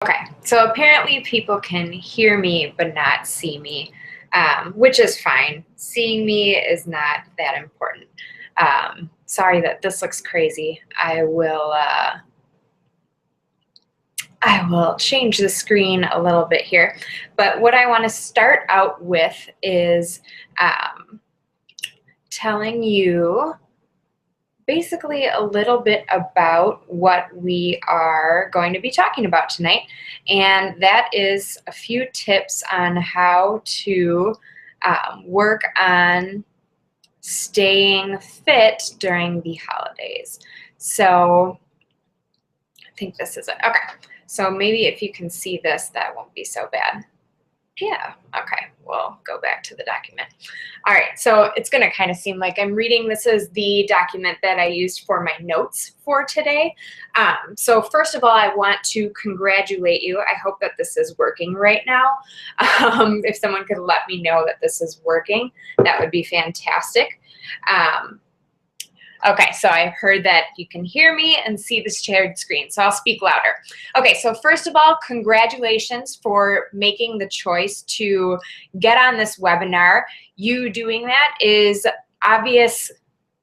Okay, so apparently people can hear me but not see me, which is fine. Seeing me is not that important. Sorry that this looks crazy. I will change the screen a little bit here, but what I want to start out with is telling you basically a little bit about what we are going to be talking about tonight, and that is a few tips on how to work on staying fit during the holidays. So I think this is it. Okay, so maybe if you can see this, that won't be so bad. Yeah, okay, we'll go back to the document. All right, so it's gonna kind of seem like I'm reading. This is the document that I used for my notes for today. So first of all, I want to congratulate you. I hope that this is working right now. If someone could let me know that this is working, that would be fantastic. Okay, so I've heard that you can hear me and see the shared screen, so I'll speak louder. Okay, so first of all, congratulations for making the choice to get on this webinar. You doing that is obvious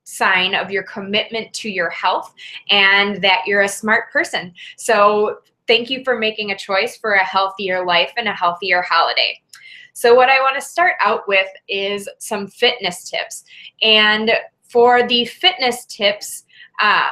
sign of your commitment to your health and that you're a smart person. So thank you for making a choice for a healthier life and a healthier holiday. So what I want to start out with is some fitness tips. And for the fitness tips, a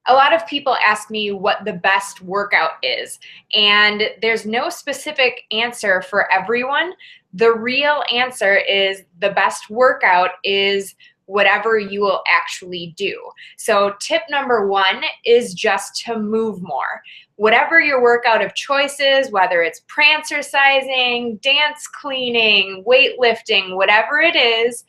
lot of people ask me what the best workout is, and there's no specific answer for everyone. The real answer is the best workout is whatever you will actually do. So tip number one is just to move more. Whatever your workout of choice is, whether it's prancercising, dance cleaning, weightlifting, whatever it is,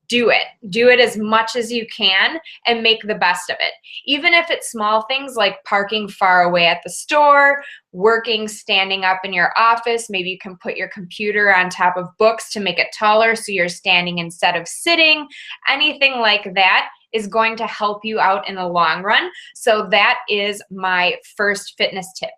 do it. Do it as much as you can and make the best of it. Even if it's small things like parking far away at the store, working standing up in your office, maybe you can put your computer on top of books to make it taller so you're standing instead of sitting. Anything like that is going to help you out in the long run. So that is my first fitness tip.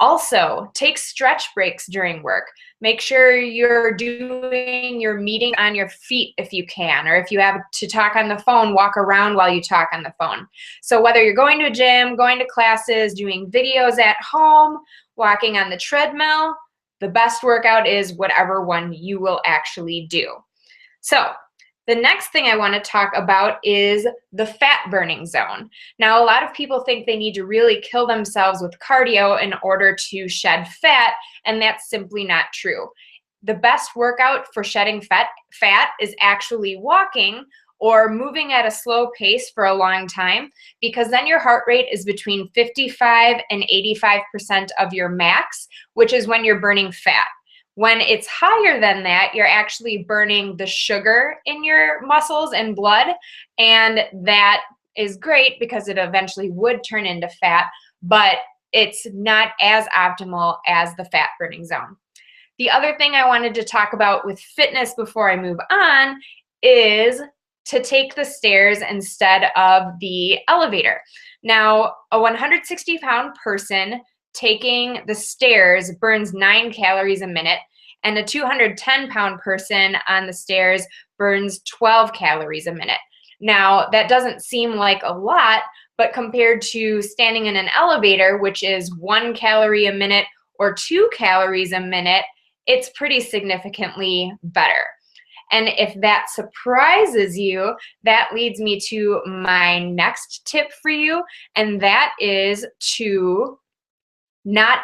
Also, take stretch breaks during work. Make sure you're doing your meeting on your feet if you can, or if you have to talk on the phone, walk around while you talk on the phone. So whether you're going to a gym, going to classes, doing videos at home, walking on the treadmill, the best workout is whatever one you will actually do. So the next thing I want to talk about is the fat burning zone. Now, a lot of people think they need to really kill themselves with cardio in order to shed fat, and that's simply not true. The best workout for shedding fat is actually walking or moving at a slow pace for a long time, because then your heart rate is between 55 and 85% of your max, which is when you're burning fat. When it's higher than that, you're actually burning the sugar in your muscles and blood, and that is great because it eventually would turn into fat, but it's not as optimal as the fat burning zone. The other thing I wanted to talk about with fitness before I move on is to take the stairs instead of the elevator. Now, a 160-pound person taking the stairs burns 9 calories a minute, and a 210-pound person on the stairs burns 12 calories a minute. Now, that doesn't seem like a lot, but compared to standing in an elevator, which is 1 calorie a minute or 2 calories a minute, it's pretty significantly better. And if that surprises you, that leads me to my next tip for you, and that is to not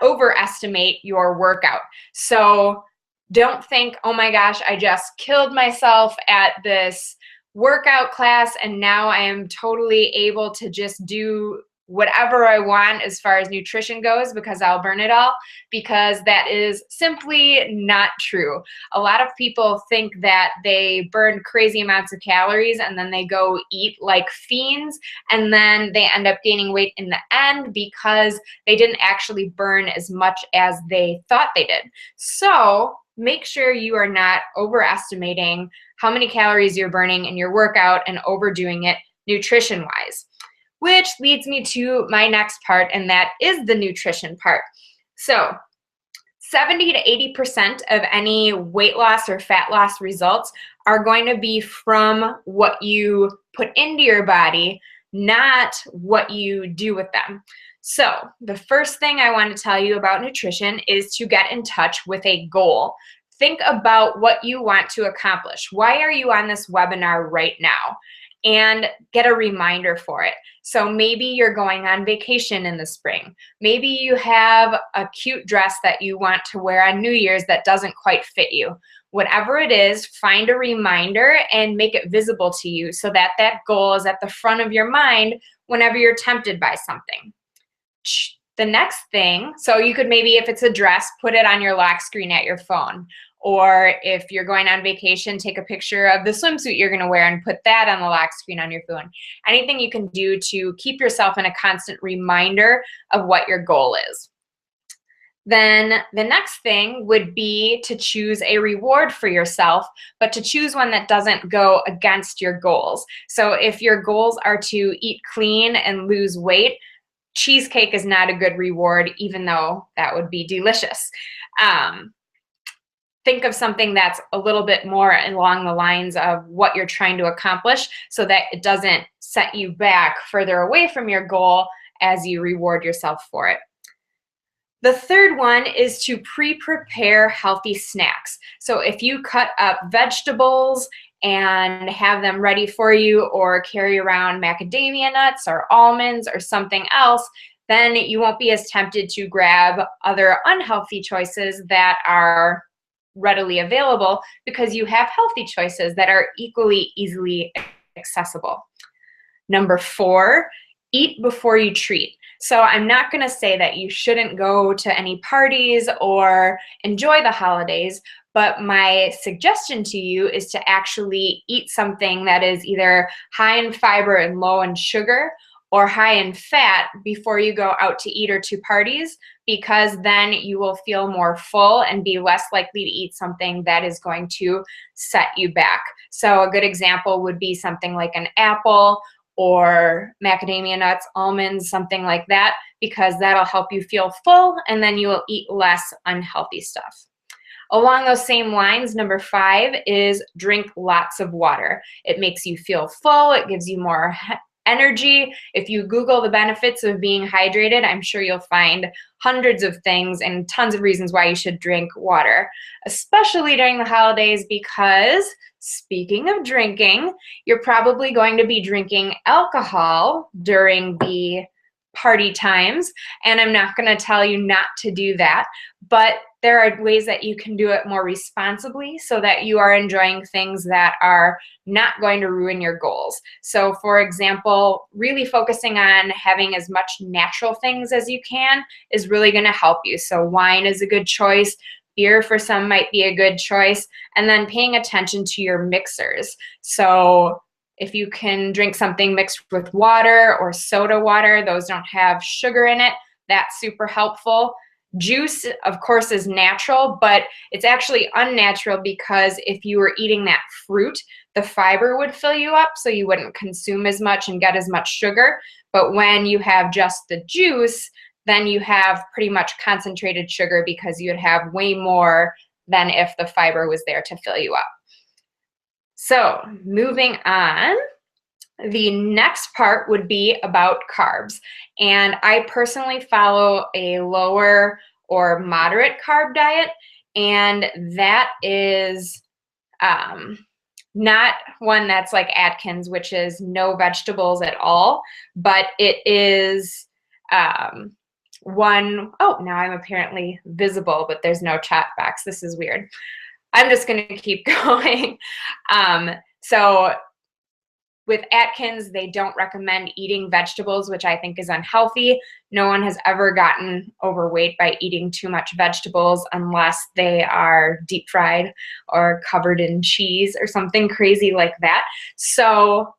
overestimate your workout. So don't think, oh my gosh, I just killed myself at this workout class and now I am totally able to just do whatever I want as far as nutrition goes because I'll burn it all, because that is simply not true. A lot of people think that they burn crazy amounts of calories and then they go eat like fiends, and then they end up gaining weight in the end because they didn't actually burn as much as they thought they did. So make sure you are not overestimating how many calories you're burning in your workout and overdoing it nutrition-wise. which leads me to my next part, and that is the nutrition part. So 70 to 80% of any weight loss or fat loss results are going to be from what you put into your body, not what you do with them. So the first thing I want to tell you about nutrition is to get in touch with a goal. Think about what you want to accomplish. Why are you on this webinar right now? And get a reminder for it. So maybe you're going on vacation in the spring. Maybe you have a cute dress that you want to wear on New Year's that doesn't quite fit you. Whatever it is, find a reminder and make it visible to you so that that goal is at the front of your mind whenever you're tempted by something. The next thing, so you could maybe, if it's a dress, put it on your lock screen at your phone. Or if you're going on vacation, take a picture of the swimsuit you're going to wear and put that on the lock screen on your phone. Anything you can do to keep yourself in a constant reminder of what your goal is. Then the next thing would be to choose a reward for yourself, but to choose one that doesn't go against your goals. So if your goals are to eat clean and lose weight, cheesecake is not a good reward, even though that would be delicious. Think of something that's a little bit more along the lines of what you're trying to accomplish so that it doesn't set you back further away from your goal as you reward yourself for it. The third one is to pre-prepare healthy snacks. So if you cut up vegetables and have them ready for you, or carry around macadamia nuts or almonds or something else, then you won't be as tempted to grab other unhealthy choices that are readily available because you have healthy choices that are equally easily accessible. Number 4, eat before you treat. So I'm not going to say that you shouldn't go to any parties or enjoy the holidays, but my suggestion to you is to actually eat something that is either high in fiber and low in sugar, or high in fat before you go out to eat or to parties, because then you will feel more full and be less likely to eat something that is going to set you back. So a good example would be something like an apple or macadamia nuts, almonds, something like that, because that'll help you feel full and then you will eat less unhealthy stuff. Along those same lines, number 5 is drink lots of water. It makes you feel full, it gives you more energy. If you Google the benefits of being hydrated, I'm sure you'll find hundreds of things and tons of reasons why you should drink water, especially during the holidays, because speaking of drinking, you're probably going to be drinking alcohol during the party times, and I'm not going to tell you not to do that, but there are ways that you can do it more responsibly so that you are enjoying things that are not going to ruin your goals. So for example, really focusing on having as much natural things as you can is really going to help you. So wine is a good choice. Beer for some might be a good choice. And then paying attention to your mixers. So if you can drink something mixed with water or soda water, those don't have sugar in it, that's super helpful. Juice, of course, is natural, but it's actually unnatural because if you were eating that fruit, the fiber would fill you up, so you wouldn't consume as much and get as much sugar. But when you have just the juice, then you have pretty much concentrated sugar because you'd have way more than if the fiber was there to fill you up. So moving on, the next part would be about carbs. And I personally follow a lower or moderate carb diet, and that is not one that's like Atkins, which is no vegetables at all, but it is one, oh, now I'm apparently visible, but there's no chat box. This is weird. I'm just going to keep going. So with Atkins, they don't recommend eating vegetables, which I think is unhealthy. No one has ever gotten overweight by eating too much vegetables unless they are deep fried or covered in cheese or something crazy like that. So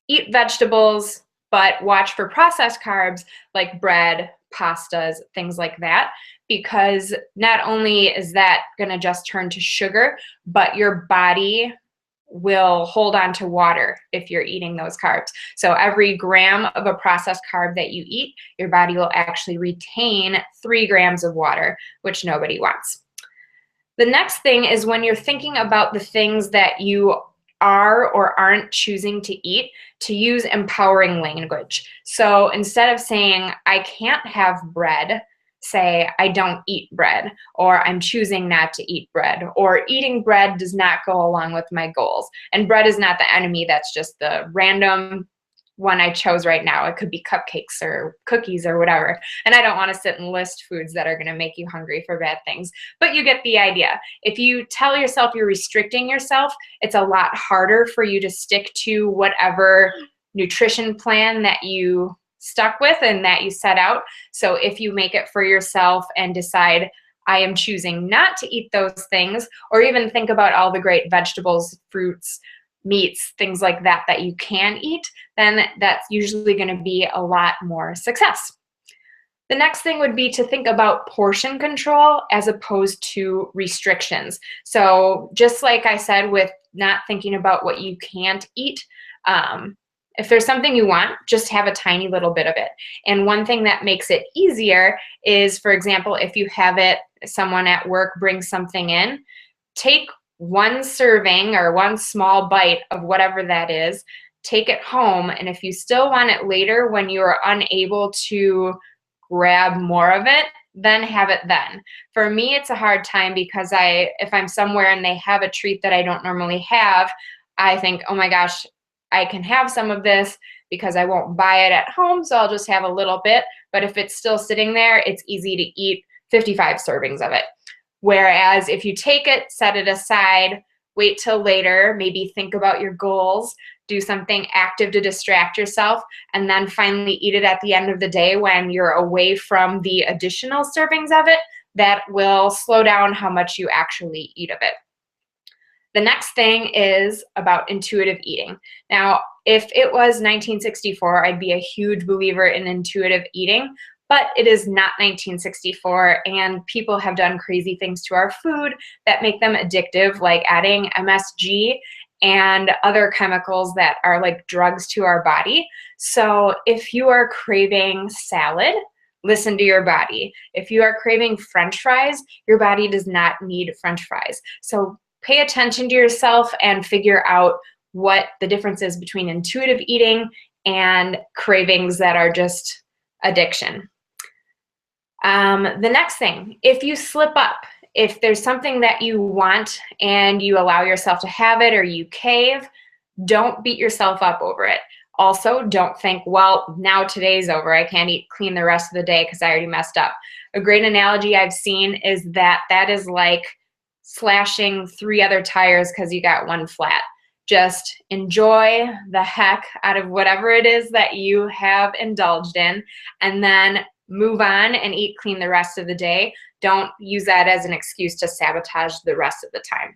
eat vegetables, but watch for processed carbs like bread, pastas, things like that, because not only is that going to just turn to sugar, but your body will hold on to water if you're eating those carbs. So every gram of a processed carb that you eat, your body will actually retain 3 grams of water, which nobody wants. The next thing is when you're thinking about the things that you are or aren't choosing to eat, to use empowering language. So instead of saying, I can't have bread, say, I don't eat bread, or I'm choosing not to eat bread, or eating bread does not go along with my goals. And bread is not the enemy, that's just the random one I chose right now. It could be cupcakes or cookies or whatever. And I don't want to sit and list foods that are going to make you hungry for bad things, but you get the idea. If you tell yourself you're restricting yourself, it's a lot harder for you to stick to whatever nutrition plan that you stuck with and that you set out. So if you make it for yourself and decide, I am choosing not to eat those things, or even think about all the great vegetables, fruits, meats, things like that that you can eat, then that's usually going to be a lot more success. The next thing would be to think about portion control as opposed to restrictions. So just like I said with not thinking about what you can't eat, if there's something you want, just have a tiny little bit of it. And one thing that makes it easier is, for example, if you have it, someone at work brings something in, take one serving or one small bite of whatever that is, take it home, and if you still want it later when you are unable to grab more of it, then have it then. For me, it's a hard time because if I'm somewhere and they have a treat that I don't normally have, I think, oh my gosh, I can have some of this because I won't buy it at home, so I'll just have a little bit. But if it's still sitting there, it's easy to eat 55 servings of it. Whereas if you take it, set it aside, wait till later, maybe think about your goals, do something active to distract yourself, and then finally eat it at the end of the day when you're away from the additional servings of it, that will slow down how much you actually eat of it. The next thing is about intuitive eating. Now, if it was 1964, I'd be a huge believer in intuitive eating, but it is not 1964, and people have done crazy things to our food that make them addictive, like adding MSG and other chemicals that are like drugs to our body. So if you are craving salad, listen to your body. If you are craving French fries, your body does not need French fries. So pay attention to yourself and figure out what the difference is between intuitive eating and cravings that are just addiction. The next thing, if you slip up, if there's something that you want and you allow yourself to have it or you cave, don't beat yourself up over it. Also, don't think, well, now today's over. I can't eat clean the rest of the day because I already messed up. A great analogy I've seen is that is like slashing 3 other tires because you got one flat. Just enjoy the heck out of whatever it is that you have indulged in, and then move on and eat clean the rest of the day. Don't use that as an excuse to sabotage the rest of the time.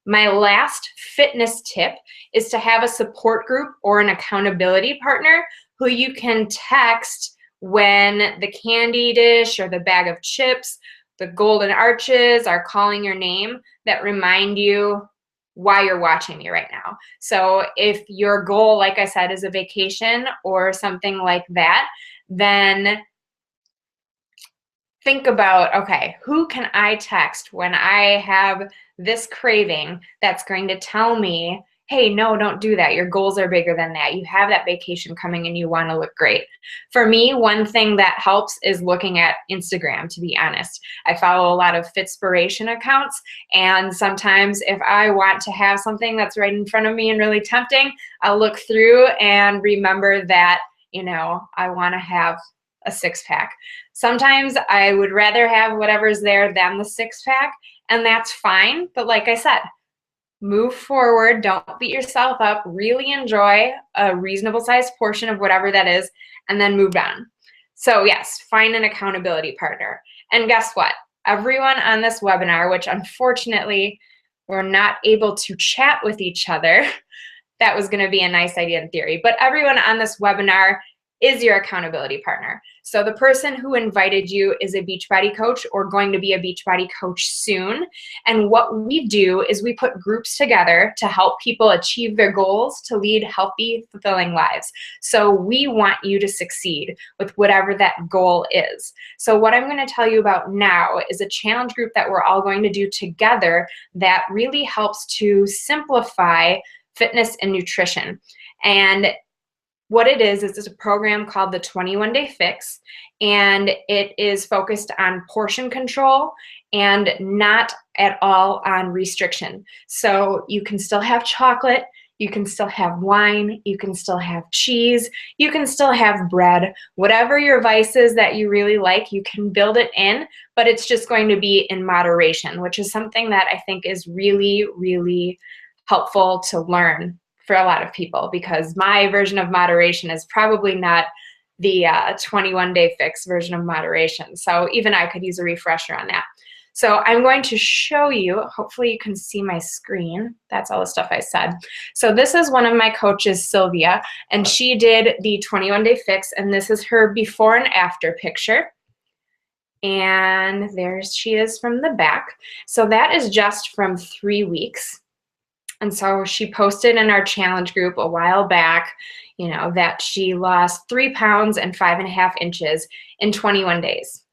My last fitness tip is to have a support group or an accountability partner who you can text when the candy dish or the bag of chips, the golden arches are calling your name, that remind you why you're watching me right now. So if your goal, like I said, is a vacation or something like that, then think about, okay, who can I text when I have this craving that's going to tell me, hey, no, don't do that. Your goals are bigger than that. You have that vacation coming and you want to look great. For me, one thing that helps is looking at Instagram, to be honest. I follow a lot of Fitspiration accounts, and sometimes if I want to have something that's right in front of me and really tempting, I'll look through and remember that, I want to have a 6-pack. Sometimes I would rather have whatever's there than the 6-pack, and that's fine. But like I said, move forward, don't beat yourself up, really enjoy a reasonable sized portion of whatever that is, and then move on. So yes, find an accountability partner. And guess what? Everyone on this webinar, which unfortunately we're not able to chat with each other, that was going to be a nice idea in theory, but everyone on this webinar is your accountability partner. So the person who invited you is a Beachbody coach or going to be a Beachbody coach soon. And what we do is we put groups together to help people achieve their goals to lead healthy, fulfilling lives. So we want you to succeed with whatever that goal is. So what I'm going to tell you about now is a challenge group that we're all going to do together that really helps to simplify fitness and nutrition. And what it is it's a program called the 21 Day Fix, and it is focused on portion control and not at all on restriction. So you can still have chocolate, you can still have wine, you can still have cheese, you can still have bread, whatever your vice is that you really like, you can build it in, but it's just going to be in moderation, which is something that I think is really, really helpful to learn for a lot of people, because my version of moderation is probably not the 21 Day Fix version of moderation. So even I could use a refresher on that. So I'm going to show you, hopefully you can see my screen. That's all the stuff I said. So this is one of my coaches, Sylvia, and she did the 21 Day Fix, and this is her before and after picture. And there she is from the back. So that is just from 3 weeks. And so she posted in our challenge group a while back, you know, that she lost 3 pounds and 5.5 inches in 21 days.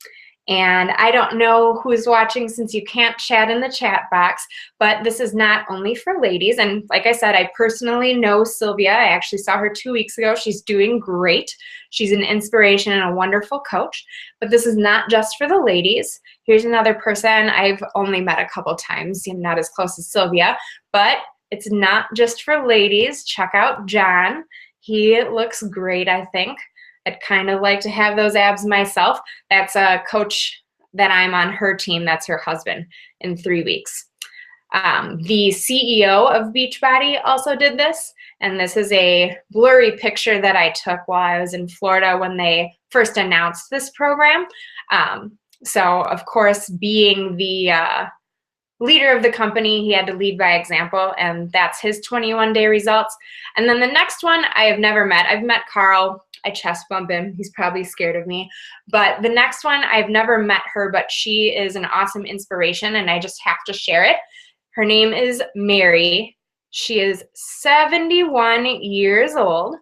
And I don't know who's watching since you can't chat in the chat box, but this is not only for ladies. And like I said, I personally know Sylvia. I actually saw her 2 weeks ago. She's doing great. She's an inspiration and a wonderful coach. But this is not just for the ladies. Here's another person I've only met a couple times. I'm not as close as Sylvia, but it's not just for ladies. Check out John. He looks great, I think. I'd kind of like to have those abs myself. That's a coach that I'm on her team. That's her husband in 3 weeks. The CEO of Beachbody also did this, and this is a blurry picture that I took while I was in Florida when they first announced this program. So, of course, being the leader of the company, he had to lead by example, and that's his 21-day results. And then the next one I have never met. I've met Carl. I chest bump him. He's probably scared of me. But the next one, I've never met her, but she is an awesome inspiration, and I just have to share it. Her name is Mary. She is 71 years old.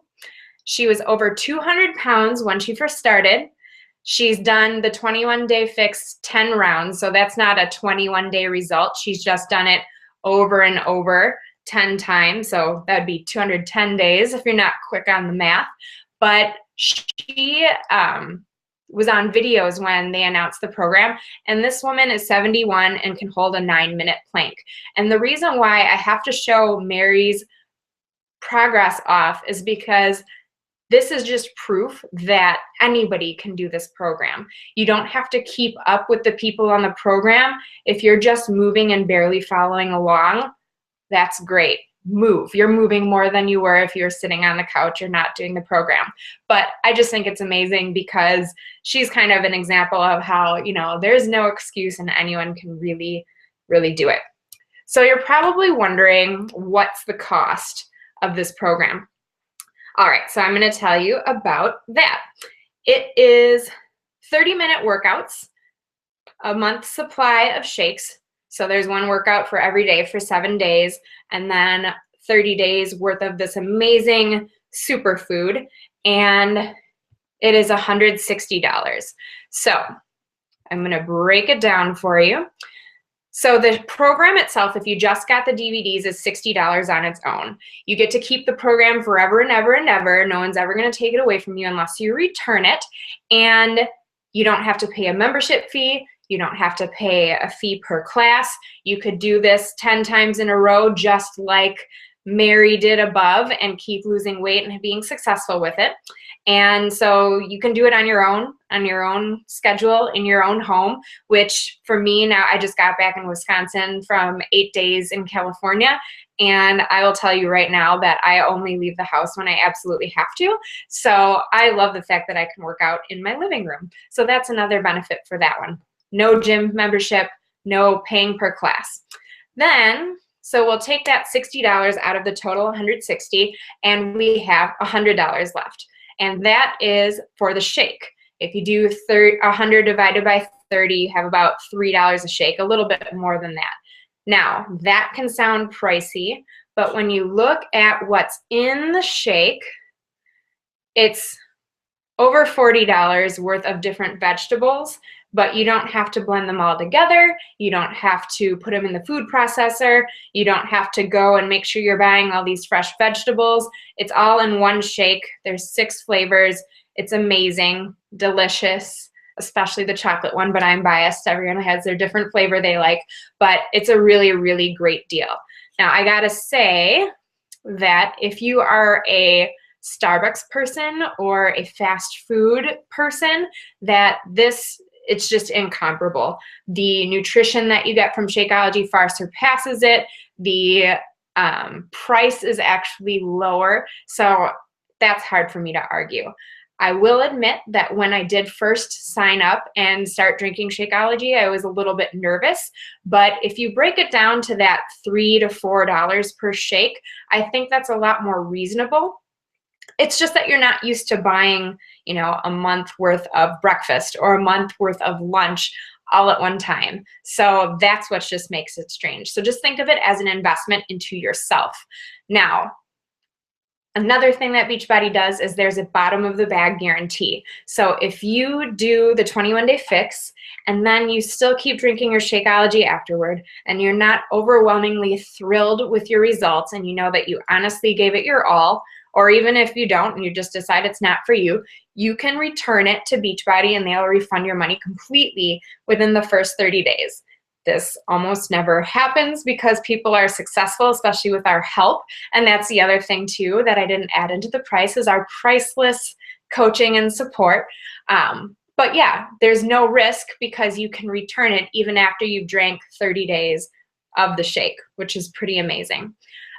She was over 200 pounds when she first started. She's done the 21 Day Fix 10 rounds, so that's not a 21-day result. She's just done it over and over 10 times, so that'd be 210 days if you're not quick on the math. But she was on videos when they announced the program, and this woman is 71 and can hold a 9-minute plank. And the reason why I have to show Mary's progress off is because this is just proof that anybody can do this program. You don't have to keep up with the people on the program. If you're just moving and barely following along, that's great. Move. You're moving more than you were if you're sitting on the couch or not doing the program. But I just think it's amazing because she's kind of an example of how, you know, there's no excuse and anyone can really, really do it. So you're probably wondering, what's the cost of this program? All right, so I'm going to tell you about that. It is 30-minute workouts, a month's supply of shakes. So there's one workout for every day for 7 days, and then 30 days worth of this amazing superfood, and it is $160. So I'm going to break it down for you. So the program itself, if you just got the DVDs, is $60 on its own. You get to keep the program forever and ever and ever. No one's ever going to take it away from you unless you return it. And you don't have to pay a membership fee. You don't have to pay a fee per class. You could do this 10 times in a row, just like Mary did above, and keep losing weight and being successful with it. And so you can do it on your own schedule, in your own home, which for me now, I just got back in Wisconsin from 8 days in California. And I will tell you right now that I only leave the house when I absolutely have to. So I love the fact that I can work out in my living room. So that's another benefit for that one. No gym membership, no paying per class. Then, so we'll take that $60 out of the total $160, and we have $100 left. And that is for the shake. If you do 100 divided by 30, you have about $3 a shake, a little bit more than that. Now, that can sound pricey, but when you look at what's in the shake, it's over $40 worth of different vegetables, but you don't have to blend them all together. You don't have to put them in the food processor. You don't have to go and make sure you're buying all these fresh vegetables. It's all in one shake. There's 6 flavors. It's amazing, delicious, especially the chocolate one, but I'm biased. Everyone has their different flavor they like, but it's a really, really great deal. Now, I gotta say that if you are a Starbucks person or a fast food person, that it's just incomparable. The nutrition that you get from Shakeology far surpasses it. The price is actually lower, so that's hard for me to argue. I will admit that when I did first sign up and start drinking Shakeology, I was a little bit nervous, but if you break it down to that $3 to $4 per shake, I think that's a lot more reasonable. It's just that you're not used to buying, you know, a month worth of breakfast or a month worth of lunch all at one time. So that's what just makes it strange. So just think of it as an investment into yourself. Now, another thing that Beachbody does is there's a bottom of the bag guarantee. So if you do the 21-day fix and then you still keep drinking your Shakeology afterward and you're not overwhelmingly thrilled with your results and you know that you honestly gave it your all, or even if you don't and you just decide it's not for you, you can return it to Beachbody and they'll refund your money completely within the first 30 days. This almost never happens because people are successful, especially with our help. And that's the other thing too that I didn't add into the price is our priceless coaching and support. But yeah, there's no risk because you can return it even after you've drank 30 days of the shake, which is pretty amazing.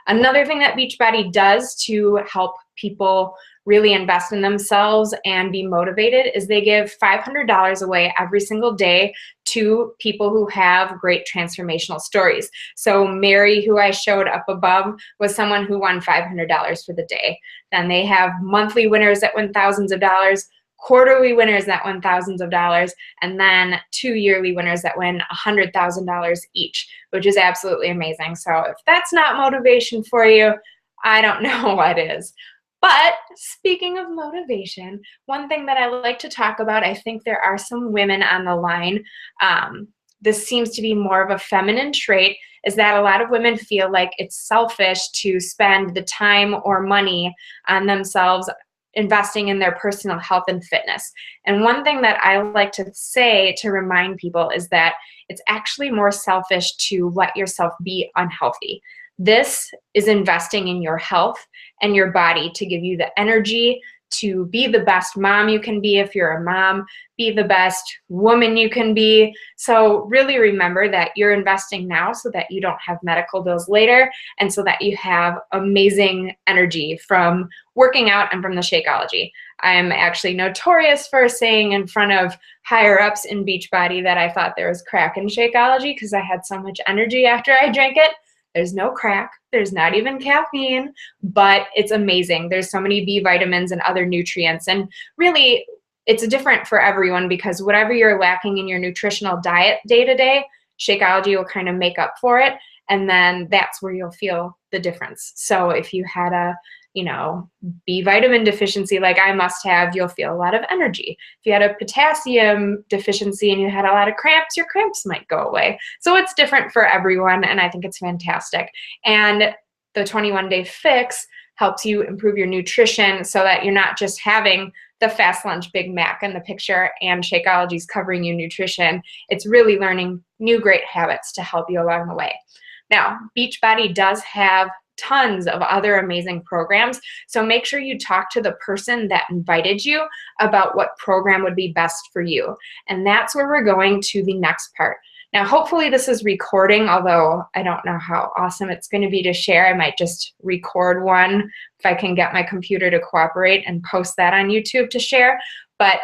Another thing that Beachbody does to help people really invest in themselves and be motivated is they give $500 away every single day to people who have great transformational stories. So Mary, who I showed up above, was someone who won $500 for the day. Then they have monthly winners that win thousands of dollars, quarterly winners that win thousands of dollars, and then 2 yearly winners that win $100,000 each, which is absolutely amazing. So if that's not motivation for you, I don't know what is. But speaking of motivation, one thing that I like to talk about, I think there are some women on the line, this seems to be more of a feminine trait, is that a lot of women feel like it's selfish to spend the time or money on themselves investing in their personal health and fitness. And one thing that I like to say to remind people is that it's actually more selfish to let yourself be unhealthy. This is investing in your health and your body to give you the energy to be the best mom you can be if you're a mom, be the best woman you can be. So really remember that you're investing now so that you don't have medical bills later and so that you have amazing energy from working out and from the Shakeology. I'm actually notorious for saying in front of higher ups in Beachbody that I thought there was crack in Shakeology because I had so much energy after I drank it. There's no crack, there's not even caffeine, but it's amazing. There's so many B vitamins and other nutrients, and really it's different for everyone because whatever you're lacking in your nutritional diet day to day, Shakeology will kind of make up for it, and then that's where you'll feel the difference. So if you had a B vitamin deficiency like I must have, you'll feel a lot of energy. If you had a potassium deficiency and you had a lot of cramps, your cramps might go away. So it's different for everyone, and I think it's fantastic. And the 21-day fix helps you improve your nutrition so that you're not just having the Fast Lunch Big Mac in the picture and Shakeology's covering you nutrition. It's really learning new great habits to help you along the way. Now, Beachbody does have tons of other amazing programs. So make sure you talk to the person that invited you about what program would be best for you. And that's where we're going to the next part. Now, hopefully this is recording, although I don't know how awesome it's going to be to share. I might just record one if I can get my computer to cooperate and post that on YouTube to share. But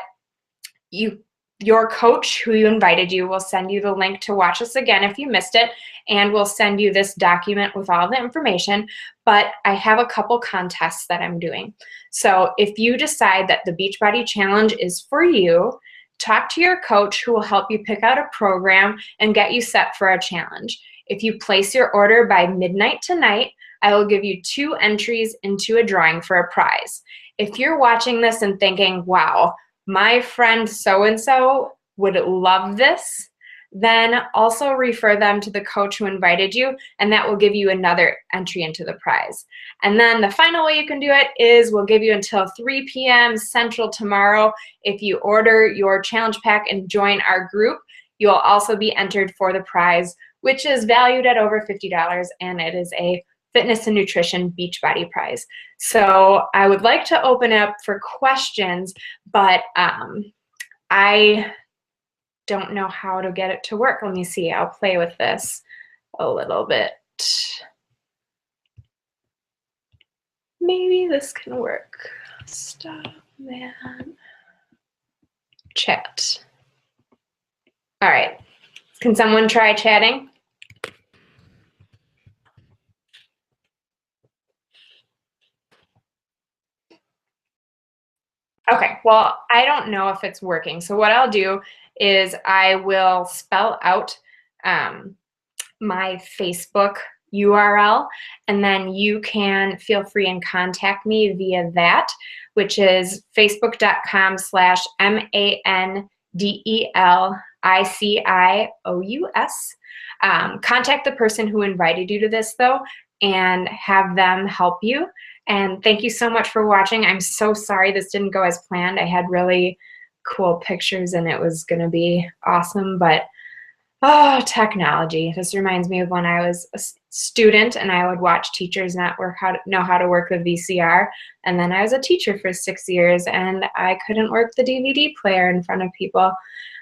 your coach who you invited you will send you the link to watch us again if you missed it, and we'll send you this document with all the information. But I have a couple contests that I'm doing. So if you decide that the Beachbody Challenge is for you, talk to your coach who will help you pick out a program and get you set for a challenge. If you place your order by midnight tonight, I will give you 2 entries into a drawing for a prize. If you're watching this and thinking, wow, my friend so-and-so would love this, then also refer them to the coach who invited you, and that will give you another entry into the prize. And then the final way you can do it is we'll give you until 3 p.m. Central tomorrow. If you order your challenge pack and join our group, you'll also be entered for the prize, which is valued at over $50, and it is a fitness and nutrition Beachbody prize. So I would like to open up for questions, but I don't know how to get it to work. Let me see. I'll play with this a little bit. Maybe this can work. Stop that. Chat. All right. Can someone try chatting? Okay, well, I don't know if it's working. So what I'll do is I will spell out my Facebook URL, and then you can feel free and contact me via that, which is facebook.com/MANDELICIOUS. Contact the person who invited you to this, though, and have them help you. And thank you so much for watching. I'm so sorry this didn't go as planned. I had really cool pictures and it was going to be awesome, but oh, technology. This reminds me of when I was a student and I would watch teachers not know how to work the VCR. And then I was a teacher for 6 years and I couldn't work the DVD player in front of people.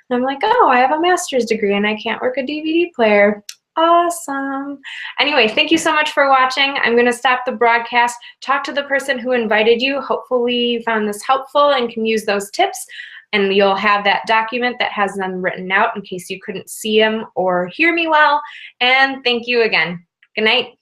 And I'm like, oh, I have a master's degree and I can't work a DVD player. Awesome. Anyway, thank you so much for watching. I'm going to stop the broadcast. Talk to the person who invited you. Hopefully you found this helpful and can use those tips. And you'll have that document that has them written out in case you couldn't see them or hear me well. And thank you again. Good night.